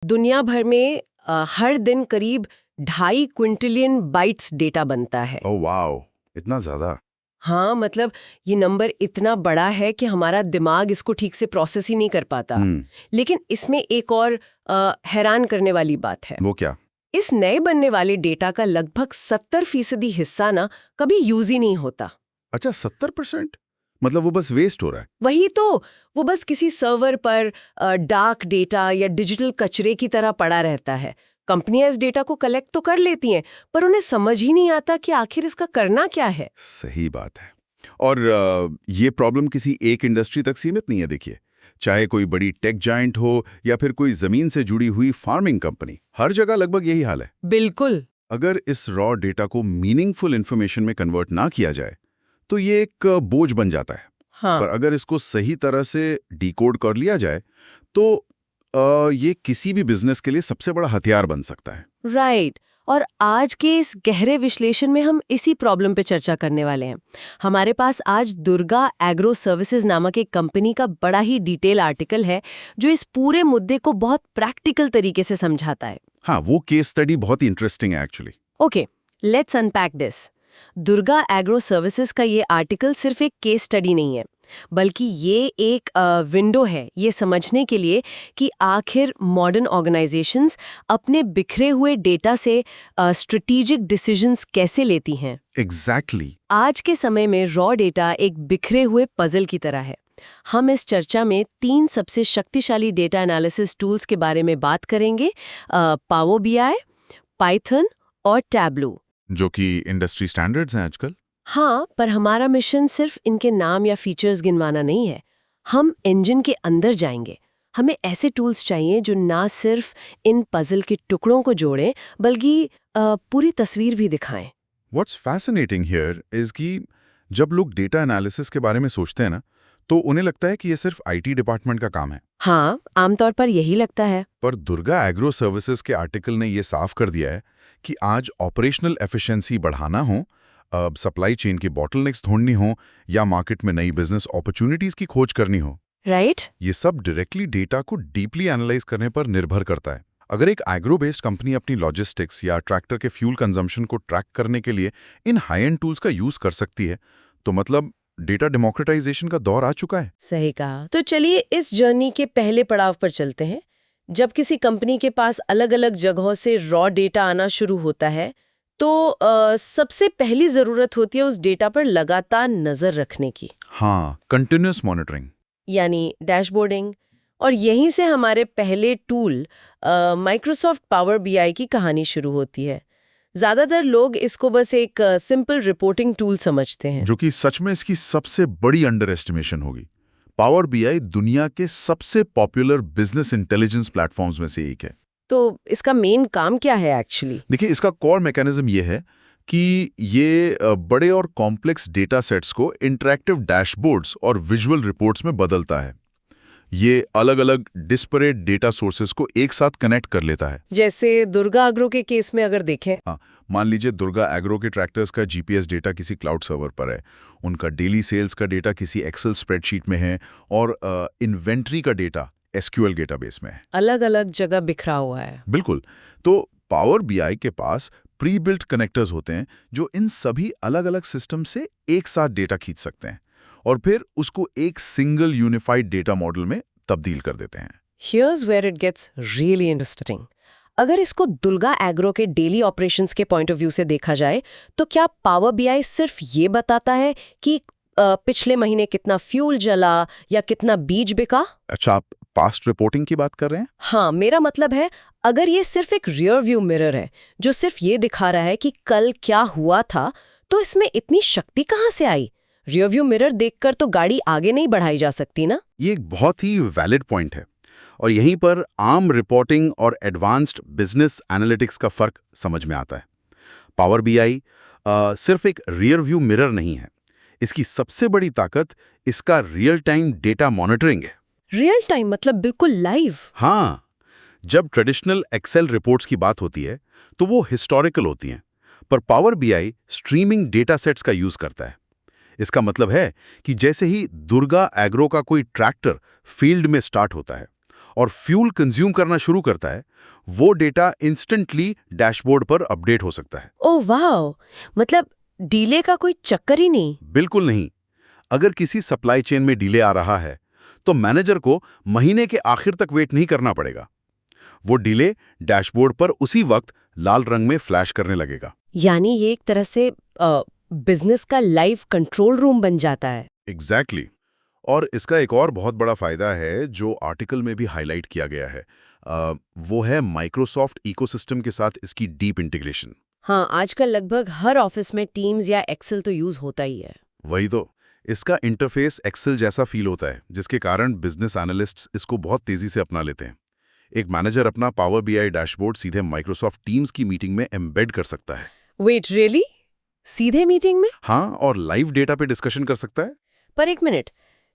दुनिया भर में हर दिन करीब 2.5 क्विंटिलियन बाइट्स डेटा बनता है। ओह वाओ, इतना ज्यादा। हाँ, मतलब ये नंबर इतना बड़ा है कि हमारा दिमाग इसको ठीक से प्रोसेस ही नहीं कर पाता। लेकिन इसमें एक और हैरान करने वाली बात है। वो क्या? इस नए बनने वाले डेटा का लगभग 70% हिस्सा ना कभी यूज ही नहीं होता। अच्छा, 70%? मतलब वो बस वेस्ट हो रहा है। वही तो, वो बस किसी सर्वर पर डार्क डेटा या डिजिटल कचरे की तरह पड़ा रहता है। कंपनियां इस डेटा को कलेक्ट तो कर लेती हैं, पर उन्हें समझ ही नहीं आता कि आखिर इसका करना क्या है। सही बात है। और ये प्रॉब्लम किसी एक इंडस्ट्री तक सीमित नहीं है। देखिए, चाहे कोई बड़ी टेक जायंट हो या फिर कोई जमीन से जुड़ी हुई फार्मिंग कंपनी, हर जगह लगभग यही हाल है। बिल्कुल। अगर इस रॉ डेटा को मीनिंगफुल इंफॉर्मेशन में कन्वर्ट ना किया जाए तो ये एक बोझ बन जाता है। हाँ। पर अगर इसको सही तरह से डिकोड कर लिया जाए तो ये किसी भी बिजनेस के लिए सबसे बड़ा हथियार बन सकता है। राइट। और आज के इस गहरे विश्लेषण में हम इसी प्रॉब्लम पे चर्चा करने वाले हैं। हमारे पास आज दुर्गा एग्रो सर्विसेज नामक एक कंपनी का बड़ा ही डिटेल आर्टिकल है जो इस पूरे मुद्दे को बहुत प्रैक्टिकल तरीके से समझाता है। हाँ, वो केस स्टडी बहुत ही इंटरेस्टिंग है actually. Okay, let's unpack this. Durga agro services का ये आर्टिकल सिर्फ एक केस स्टडी नहीं है, बल्कि ये एक विंडो है ये समझने के लिए कि आखिर मॉडर्न ऑर्गेनाइजेशंस अपने बिखरे हुए डेटा से स्ट्रेटेजिक डिसीजंस कैसे लेती हैं। एग्जैक्टली। आज के समय में रॉ डेटा एक बिखरे हुए पजल की तरह है। हम इस चर्चा में 3 सबसे शक्तिशाली डेटा एनालिसिस टूल्स के बारे में बात करेंगे, पावर बीआई, पाइथन और टैब्लू, जो कि इंडस्ट्री स्टैंडर्ड्स हैं आजकल। हाँ, पर हमारा मिशन सिर्फ इनके नाम या फीचर्स गिनवाना नहीं है। हम इंजन के अंदर जाएंगे। हमें ऐसे टूल्स चाहिए जो ना सिर्फ इन पजल के टुकड़ों को जोड़ें, बल्कि पूरी तस्वीर भी दिखाएं। व्हाट्स फैसिनेटिंग हियर इज कि जब लोग डेटा एनालिसिस के बारे में सोचते हैं ना, तो उन्हें लगता है कि ये सिर्फ आईटी डिपार्टमेंट का काम है। हाँ, आमतौर पर यही लगता है। पर दुर्गा एग्रो सर्विसेज के आर्टिकल ने ये साफ कर दिया है कि आज ऑपरेशनल एफिशिएंसी बढ़ाना हो, सप्लाई चेन की बॉटलनेक्स ढूंढनी हो या मार्केट में नई बिजनेस अपॉर्चुनिटीज की खोज करनी हो, राइट? ये सब डायरेक्टली डेटा को डीपली एनालाइज करने पर निर्भर करता है। अगर एक एग्रो बेस्ड कंपनी अपनी लॉजिस्टिक्स या ट्रैक्टर के फ्यूल कंजम्पशन को ट्रैक करने के लिए इन हाई एंड टूल्स का यूज कर सकती है, तो मतलब डेटा डेमोक्रेटाइजेशन का दौर आ चुका है। सही कहा। तो चलिए इस जर्नी के पहले पड़ाव पर चलते हैं। जब किसी कंपनी के पास अलग-अलग जगहों से रॉ डेटा आना शुरू होता है, तो सबसे पहली जरूरत होती है उस डेटा पर लगातार नजर रखने की। हाँ, कंटिन्यूअस मॉनिटरिंग, यानी डैशबोर्डिंग। और यहीं से हमारे पहले टूल माइक्रोसॉफ्ट पावर बीआई की कहानी शुरू होती है। ज्यादातर लोग इसको बस एक सिंपल रिपोर्टिंग टूल समझते हैं, जो कि सच में इसकी सबसे बड़ी अंडर एस्टिमेशन होगी। पावर बीआई दुनिया के सबसे पॉपुलर बिजनेस इंटेलिजेंस प्लेटफॉर्म्स में से एक है। तो इसका मेन काम क्या है एक्चुअली? देखिए, इसका कोर मैकेनिज्म ये है कि ये बड़े और कॉम्प्लेक्स डेटा सेट्स को इंटरैक्टिव डैशबोर्ड्स और विजुअल रिपोर्ट्स में बदलता है। ये अलग अलग डिस्परेट डेटा सोर्सेज को एक साथ कनेक्ट कर लेता है। जैसे दुर्गा एग्रो के केस में अगर देखें, हाँ, मान लीजिए दुर्गा एग्रो के ट्रैक्टर्स का जीपीएस डेटा किसी क्लाउड सर्वर पर है, उनका डेली सेल्स का डेटा किसी एक्सेल स्प्रेडशीट में है और इन्वेंट्री का डेटा एसक्यूएल डेटाबेस में है। अलग अलग जगह बिखरा हुआ है। बिल्कुल। तो पावर बीआई के पास प्री बिल्ट कनेक्टर्स होते हैं जो इन सभी अलग अलग सिस्टम से एक साथ डेटा खींच सकते हैं और फिर उसको एक सिंगल यूनिफाइड डेटा मॉडल में तब्दील कर देते हैं। Here's where it gets really interesting. अगर इसको दुर्गा एग्रो के डेली ऑपरेशंस के पॉइंट ऑफ व्यू से देखा जाए, तो क्या पावर बीआई सिर्फ ये बताता है कि पिछले महीने कितना फ्यूल जला या कितना बीज बिका? अच्छा, आप पास्ट रिपोर्टिंग की बात कर रहे हैं? हाँ, मेरा मतलब है, अगर ये सिर्फ एक रियर व्यू मिरर है जो सिर्फ ये दिखा रहा है कि कल क्या हुआ था, तो इसमें इतनी शक्ति कहाँ से आई? रियर व्यू मिरर देखकर तो गाड़ी आगे नहीं बढ़ाई जा सकती ना? ये एक बहुत ही वैलिड पॉइंट है और यहीं पर आम रिपोर्टिंग और एडवांस्ड बिजनेस एनालिटिक्स का फर्क समझ में आता है। पावर बीआई सिर्फ एक रियर व्यू मिरर नहीं है, इसकी सबसे बड़ी ताकत इसका रियल टाइम डेटा मॉनिटरिंग है। रियल टाइम मतलब बिल्कुल लाइव? हाँ, जब ट्रेडिशनल एक्सेल रिपोर्ट्स की बात होती है तो वो हिस्टोरिकल होती हैं, पर power BI streaming data sets का यूज करता है। इसका मतलब है कि जैसे ही दुर्गा एग्रो का कोई ट्रैक्टर फील्ड में स्टार्ट होता है और फ्यूल कंज्यूम करना शुरू करता है, वो डेटा इंस्टेंटली डैशबोर्ड पर अपडेट हो सकता है। ओह वाह, मतलब डीले का कोई चक्कर ही नहीं। बिल्कुल नहीं। अगर किसी सप्लाई चेन में डिले आ रहा है, तो मैनेजर को महीने के आखिर तक वेट नहीं करना पड़ेगा। वो डिले डैशबोर्ड पर उसी वक्त लाल रंग में फ्लैश करने लगेगा। यानी ये एक तरह से बिजनेस का लाइव कंट्रोल रूम बन जाता है। एग्जैक्टली और इसका एक और बहुत बड़ा फायदा है जो आर्टिकल में भी हाईलाइट किया गया है, वो है माइक्रोसॉफ्ट इकोसिस्टम के साथ इसकी डीप इंटीग्रेशन। हाँ, आजकल लगभग हर ऑफिस में टीम्स या एक्सेल तो यूज होता ही है। वही तो, इसका इंटरफेस एक्सेल जैसा फील होता है, जिसके कारण बिजनेस एनालिस्ट्स इसको बहुत तेजी से अपना लेते हैं। एक मैनेजर अपना पावर बीआई डैशबोर्ड सीधे माइक्रोसॉफ्ट टीम्स की मीटिंग में एम्बेड कर सकता है। Wait, really? सीधे मीटिंग में? हाँ, और लाइव डेटा पे डिस्कशन कर सकता है। पर एक मिनट,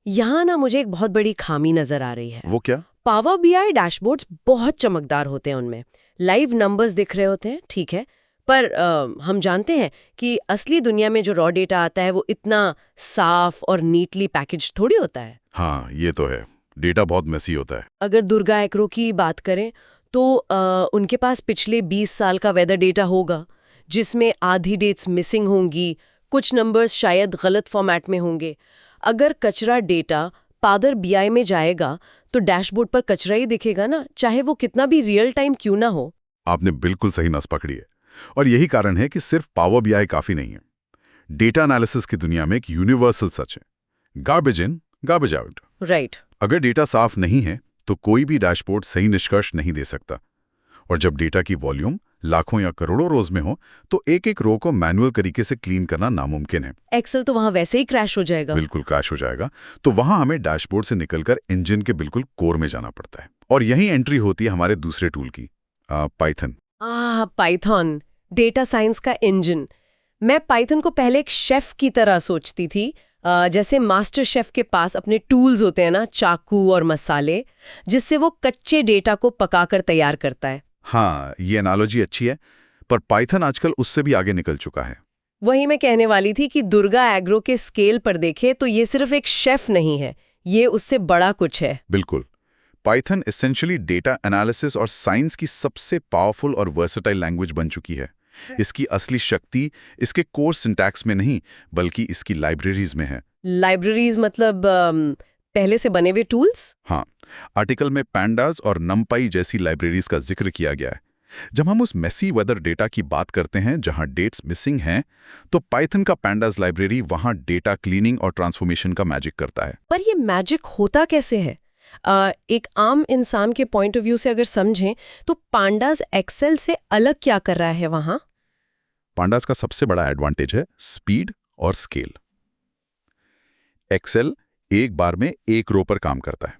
यहाँ ना मुझे एक बहुत बड़ी खामी नजर आ रही है। वो क्या? पावर बीआई डैशबोर्ड्स बहुत चमकदार होते हैं, उनमें लाइव नंबर्स दिख रहे होते हैं, ठीक है, पर हम जानते हैं कि असली दुनिया में जो रॉ डेटा आता है वो इतना साफ और नीटली पैकेज थोड़ी होता है। हाँ, ये तो है, डेटा बहुत मेसी होता है। अगर दुर्गा एग्रो की बात करें तो उनके पास पिछले 20 साल का वेदर डेटा होगा, जिसमें आधी डेट्स मिसिंग होंगी, कुछ नंबर्स शायद गलत फॉर्मेट में होंगे। अगर कचरा डेटा पावर बीआई में जाएगा तो डैशबोर्ड पर कचरा ही दिखेगा ना, चाहे वो कितना भी रियल टाइम क्यों ना हो। आपने बिल्कुल सही नस पकड़ी है, और यही कारण है कि सिर्फ पावर बीआई काफी नहीं है। डेटा एनालिसिस की दुनिया में एक यूनिवर्सल सच है, garbage in garbage out. Right. अगर डेटा साफ नहीं है तो कोई भी डैशबोर्ड सही निष्कर्ष नहीं दे सकता, और जब डेटा की वॉल्यूम लाखों या करोड़ों रोज में हो तो एक एक रो को मैनुअल तरीके से क्लीन करना नामुमकिन है। एक्सेल तो वहां वैसे ही क्रैश हो जाएगा। बिल्कुल क्रैश हो जाएगा। तो वहां हमें डैशबोर्ड से निकलकर इंजन के बिल्कुल कोर में जाना पड़ता है, और यही एंट्री होती है हमारे दूसरे टूल की, पाइथन। पाइथन, डेटा साइंस का इंजन। मैं पाइथन को पहले एक शेफ की तरह सोचती थी, जैसे मास्टर शेफ के पास अपने टूल्स होते हैं ना, चाकू और मसाले, जिससे वो कच्चे डेटा को पकाकर तैयार करता है। हाँ, ये एनालॉजी अच्छी है, पर पाइथन आजकल उससे भी आगे निकल चुका है। वही मैं कहने वाली थी कि दुर्गा एग्रो के स्केल पर देखे तो ये सिर्फ एक शेफ नहीं है, ये उससे बड़ा कुछ है। बिल्कुल, पाइथन एसेंशियली डेटा एनालिसिस और साइंस की सबसे पावरफुल और वर्सेटाइल लैंग्वेज बन चुकी है। इसकी असली शक्ति इसके कोर सिंटैक्स में नहीं, बल्कि इसकी लाइब्रेरीज में है। लाइब्रेरीज मतलब पहले से बने हुए टूल्स? हाँ, आर्टिकल में पैंडास और नमपाई जैसी लाइब्रेरीज का जिक्र किया गया है। जब हम उस मेसी वेदर डेटा की बात करते हैं जहां डेट्स मिसिंग हैं, तो पाइथन का पैंडास लाइब्रेरी वहां डेटा क्लीनिंग और ट्रांसफॉर्मेशन का मैजिक करता है। पर ये मैजिक होता कैसे है? एक आम इंसान के पॉइंट ऑफ व्यू से अगर समझें तो पांडास एक्सेल से अलग क्या कर रहा है वहां? पांडास का सबसे बड़ा एडवांटेज है स्पीड और स्केल। एक्सेल एक बार में एक रो पर काम करता है,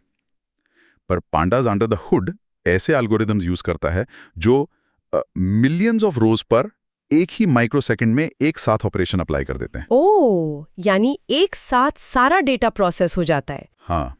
पर पांडास अंडर द हुड ऐसे एल्गोरिदम्स यूज करता है जो मिलियंस ऑफ रोज पर एक ही माइक्रोसेकंड में एक साथ ऑपरेशन अप्लाई कर देते हैं। ओह, यानी एक साथ सारा डेटा प्रोसेस हो जाता है। हाँ,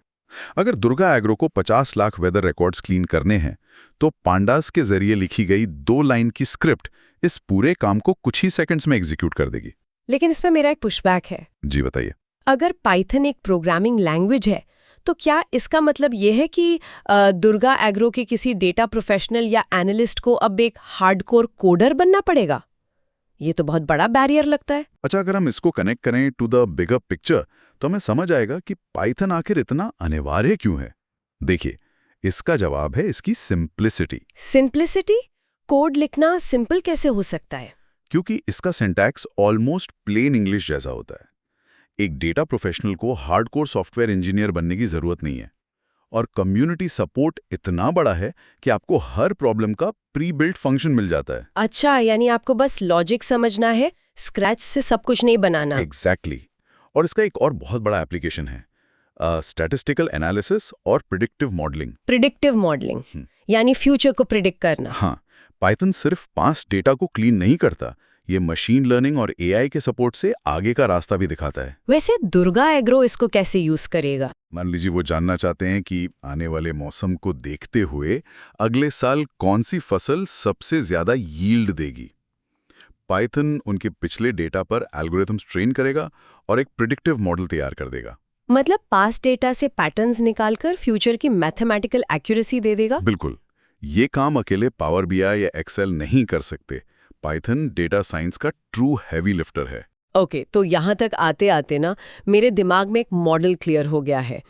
अगर दुर्गा एग्रो को 50 लाख वेदर रिकॉर्ड्स क्लीन करने हैं, तो पांडास के जरिए लिखी गई 2 लाइन की स्क्रिप्ट इस पूरे काम को कुछ ही सेकंड्स में एग्जीक्यूट कर देगी। लेकिन इसमें मेरा एक पुशबैक है। जी बताइए। अगर पाइथन एक प्रोग्रामिंग लैंग्वेज है, तो क्या इसका मतलब यह है कि दुर्गा एग्रो के किसी डेटा प्रोफेशनल या एनालिस्ट को अब एक हार्डकोर कोडर बनना पड़ेगा? ये तो बहुत बड़ा बैरियर लगता है। अच्छा, अगर हम इसको कनेक्ट करें टू द बिगर पिक्चर, तो हमें समझ आएगा कि पाइथन आखिर इतना अनिवार्य क्यों है। देखिए, इसका जवाब है इसकी सिंप्लिसिटी। सिंप्लिसिटी? कोड लिखना सिंपल कैसे हो सकता है? क्योंकि इसका सिंटैक्स ऑलमोस्ट प्लेन इंग्लिश जैसा होता है। एक डेटा प्रोफेशनल को हार्डकोर सॉफ्टवेयर इंजीनियर बनने की जरूरत नहीं है, और कम्युनिटी सपोर्ट इतना बड़ा है कि आपको हर प्रॉब्लम का प्री बिल्ट फंक्शन मिल जाता है। अच्छा, यानी आपको बस लॉजिक समझना है, स्क्रैच से सब कुछ नहीं बनाना। एग्जैक्टली। और इसका एक और बहुत बड़ा एप्लीकेशन है, स्टैटिस्टिकल एनालिसिस और प्रिडिक्टिव मॉडलिंग। प्रिडिक्टिव मॉडलिंग यानी फ्यूचर को प्रिडिक्ट करना। हाँ, पाइथन सिर्फ 5 डेटा को क्लीन नहीं करता, ये मशीन लर्निंग और एआई के सपोर्ट से आगे का रास्ता भी दिखाता है। वैसे दुर्गा एग्रो इसको कैसे यूज करेगा? मान लीजिए वो जानना चाहते हैं कि आने वाले मौसम को देखते हुए अगले साल कौन सी फसल सबसे ज्यादा यील्ड देगी। पाइथन उनके पिछले डेटा पर एल्गोरिथम्स ट्रेन करेगा और एक प्रिडिक्टिव मॉडल तैयार कर देगा। मतलब पास्ट डेटा से पैटर्न्स निकालकर फ्यूचर की मैथमेटिकल एक्यूरेसी दे देगा। बिल्कुल। ये काम अकेले पावर बीआई या एक्सेल नहीं कर सकते। पाइथन डेटा साइंस का ट्रू हैवी लिफ्टर है। ओके, तो यहाँ तक आते आते ना मेरे दिमाग में एक मॉडल क्लियर हो गया है।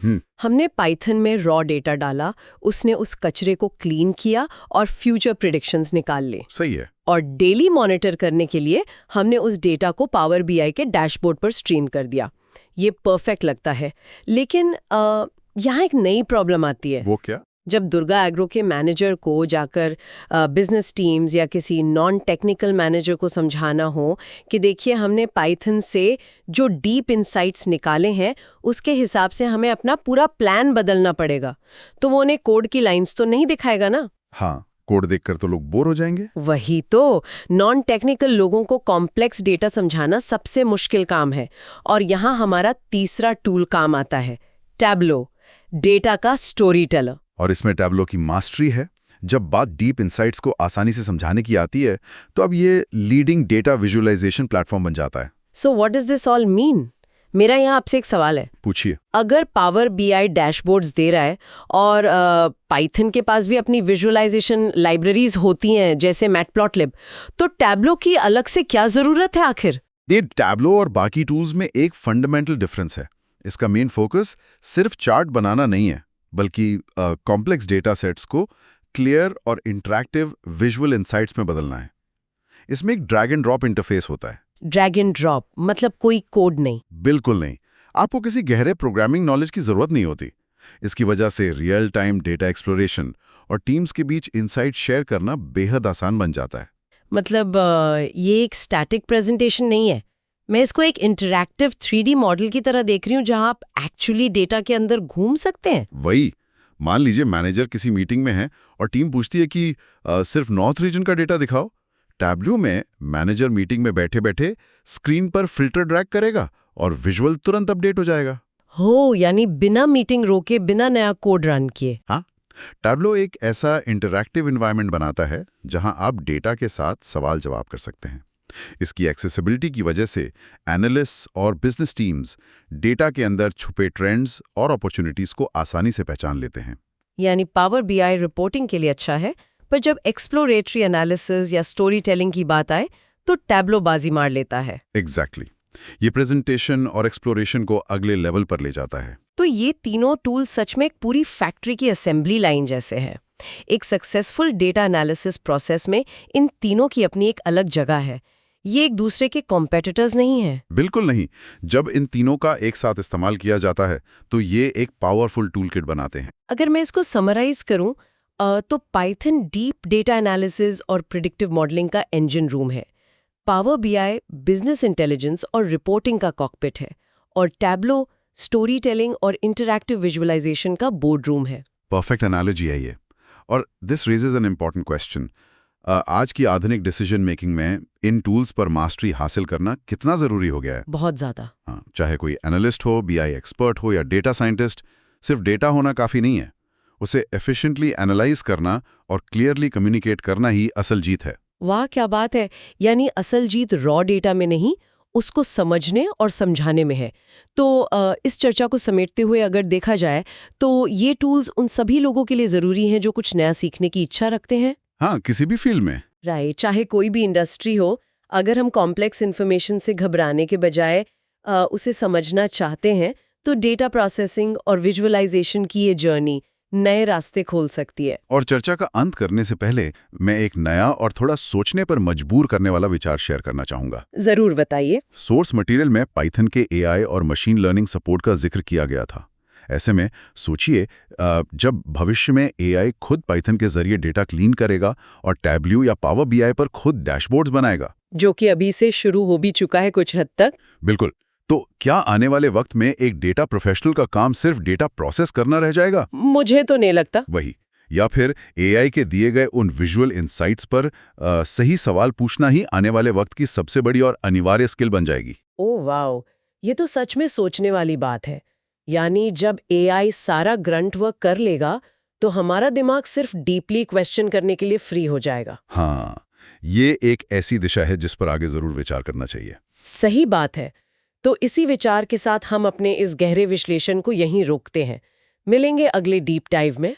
हमने पाइथन में रॉ डेटा डाला, उसने उस कचरे को क्लीन किया और फ्यूचर प्रिडिक्शंस निकाल ले। सही है। और डेली मॉनिटर करने के लिए हमने उस डेटा को पावर बीआई के डैशबोर्ड पर स्ट्रीम कर दिया। ये परफेक्ट लगता है, लेकिन यहाँ एक नई प्रॉब्लम आती है। वो क्या? जब दुर्गा एग्रो के मैनेजर को जाकर बिजनेस टीम्स या किसी नॉन टेक्निकल मैनेजर को समझाना हो कि देखिए हमने पाइथन से जो डीप इनसाइट्स निकाले हैं उसके हिसाब से हमें अपना पूरा प्लान बदलना पड़ेगा, तो वो उन्हें कोड की लाइंस तो नहीं दिखाएगा ना। हाँ, कोड देखकर तो लोग बोर हो जाएंगे। वही तो, नॉन टेक्निकल लोगों को कॉम्प्लेक्स डेटा समझाना सबसे मुश्किल काम है। और यहाँ हमारा तीसरा टूल काम आता है, टैब्लो, डेटा का स्टोरी टेलर। और इसमें टैब्लो की मास्टरी है। जब बात डीप इनसाइट्स को आसानी से समझाने की आती है तो अब ये लीडिंग डेटा विजुअलाइजेशन प्लेटफॉर्म बन जाता है। So what does this all mean? मेरा यहाँ आपसे एक सवाल है। पूछिए। अगर पावर बीआई डैशबोर्ड्स दे रहा है और पाइथन के पास भी अपनी विजुअलाइजेशन लाइब्रेरीज होती हैं जैसे मैटप्लॉटलिब, तो टैब्लो की अलग से क्या जरूरत है आखिर? ये टैब्लो और बाकी टूल्स में एक फंडामेंटल डिफरेंस है। इसका मेन फोकस सिर्फ चार्ट बनाना नहीं है, बल्कि कॉम्प्लेक्स डेटा सेट्स को क्लियर और इंटरैक्टिव विजुअल इंसाइट्स में बदलना है। इसमें एक ड्रैग एंड ड्रॉप इंटरफेस होता है। ड्रैग एंड ड्रॉप मतलब कोई कोड नहीं? बिल्कुल नहीं। आपको किसी गहरे प्रोग्रामिंग नॉलेज की जरूरत नहीं होती। इसकी वजह से रियल टाइम डेटा एक्सप्लोरेशन और टीम्स के बीच इंसाइट शेयर करना बेहद आसान बन जाता है। मतलब ये एक स्टैटिक प्रेजेंटेशन नहीं है, मैं इसको एक इंटरैक्टिव 3D मॉडल की तरह देख रही हूँ जहां आप एक्चुअली डेटा के अंदर घूम सकते हैं। वही, मान लीजिए मैनेजर किसी मीटिंग में है और टीम पूछती है कि सिर्फ नॉर्थ रीजन का डेटा दिखाओ। टैब्लो में मैनेजर मीटिंग में बैठे बैठे स्क्रीन पर फिल्टर ड्रैग करेगा और विजुअल तुरंत अपडेट हो जाएगा। हो, यानी बिना मीटिंग रोके, बिना नया कोड रन किए। हाँ, टैब्लो एक ऐसा इंटरैक्टिव एनवायरनमेंट बनाता है जहां आप डेटा के साथ सवाल जवाब कर सकते हैं। इसकी एक्सेसिबिलिटी की वजह से एनालिस्ट्स और बिजनेस टीम्स डेटा के अंदर छुपे ट्रेंड्स और अपॉर्चुनिटीज को आसानी से पहचान लेते हैं। यानी पावर बीआई रिपोर्टिंग के लिए अच्छा है, पर जब एक्सप्लोरेटरी एनालिसिस या स्टोरी टेलिंग की बात आए तो टैब्लो बाजी मार लेता है। एग्जैक्टली। ये प्रेजेंटेशन और एक्सप्लोरेशन को अगले लेवल पर ले जाता है। तो ये तीनों टूल सच में एक पूरी फैक्ट्री की असेंबली लाइन जैसे हैं। एक सक्सेसफुल डेटा एनालिसिस प्रोसेस में इन तीनों की अपनी एक अलग जगह है। ये एक दूसरे के कॉम्पिटिटर्स नहीं हैं। बिल्कुल नहीं। जब इन तीनों का एक साथ इस्तेमाल किया जाता है तो ये एक पावरफुल टूलकिट बनाते हैं। अगर मैं इसको समराइज करूं तो पाइथन डीप डेटा एनालिसिस और प्रिडिक्टिव मॉडलिंग का इंजन रूम है, पावर बीआई बिजनेस इंटेलिजेंस और रिपोर्टिंग का कॉकपिट है, और टैब्लो स्टोरी टेलिंग और इंटरैक्टिव विजुअलाइजेशन का बोर्ड रूम है। परफेक्ट एनालॉजी है ये। और this raises an important question. आज की आधुनिक डिसीजन मेकिंग में इन टूल्स पर मास्टरी हासिल करना कितना जरूरी हो गया है? बहुत ज्यादा। हाँ, चाहे कोई एनालिस्ट हो, बीआई एक्सपर्ट हो या डेटा साइंटिस्ट, सिर्फ डेटा होना काफी नहीं है। उसे एफिशिएंटली एनालाइज करना और क्लियरली कम्युनिकेट करना ही असल जीत है। वाह, क्या बात है। यानी असल जीत रॉ डेटा में नहीं, उसको समझने और समझाने में है। तो इस चर्चा को समेटते हुए अगर देखा जाए तो ये टूल्स उन सभी लोगों के लिए जरूरी हैं जो कुछ नया सीखने की इच्छा रखते हैं। हाँ, किसी भी फील्ड में। राइट, चाहे कोई भी इंडस्ट्री हो, अगर हम कॉम्प्लेक्स इन्फॉर्मेशन से घबराने के बजाय उसे समझना चाहते हैं तो डेटा प्रोसेसिंग और विजुअलाइजेशन की ये जर्नी नए रास्ते खोल सकती है। और चर्चा का अंत करने से पहले मैं एक नया और थोड़ा सोचने पर मजबूर करने वाला विचार शेयर करना चाहूंगा। जरूर बताइए। सोर्स मटेरियल में पाइथन के एआई और मशीन लर्निंग सपोर्ट का जिक्र किया गया था। ऐसे में सोचिए, जब भविष्य में एआई खुद पाइथन के जरिए डेटा क्लीन करेगा और टैब्लो या पावर बीआई पर खुद डैशबोर्ड्स बनाएगा, जो कि अभी से शुरू हो भी चुका है कुछ हद तक। बिल्कुल। तो क्या आने वाले वक्त में एक डेटा प्रोफेशनल का काम सिर्फ डेटा प्रोसेस करना रह जाएगा? मुझे तो नहीं लगता। वही, या फिर एआई के दिए गए उन विजुअल इंसाइट्स पर सही सवाल पूछना ही आने वाले वक्त की सबसे बड़ी और अनिवार्य स्किल बन जाएगी। ओह वाओ, ये तो सच में सोचने वाली बात है। यानी जब एआई सारा ग्रंट वर्क कर लेगा तो हमारा दिमाग सिर्फ डीपली क्वेश्चन करने के लिए फ्री हो जाएगा। हाँ, ये एक ऐसी दिशा है जिस पर आगे जरूर विचार करना चाहिए। सही बात है। तो इसी विचार के साथ हम अपने इस गहरे विश्लेषण को यहीं रोकते हैं। मिलेंगे अगले डीप डाइव में।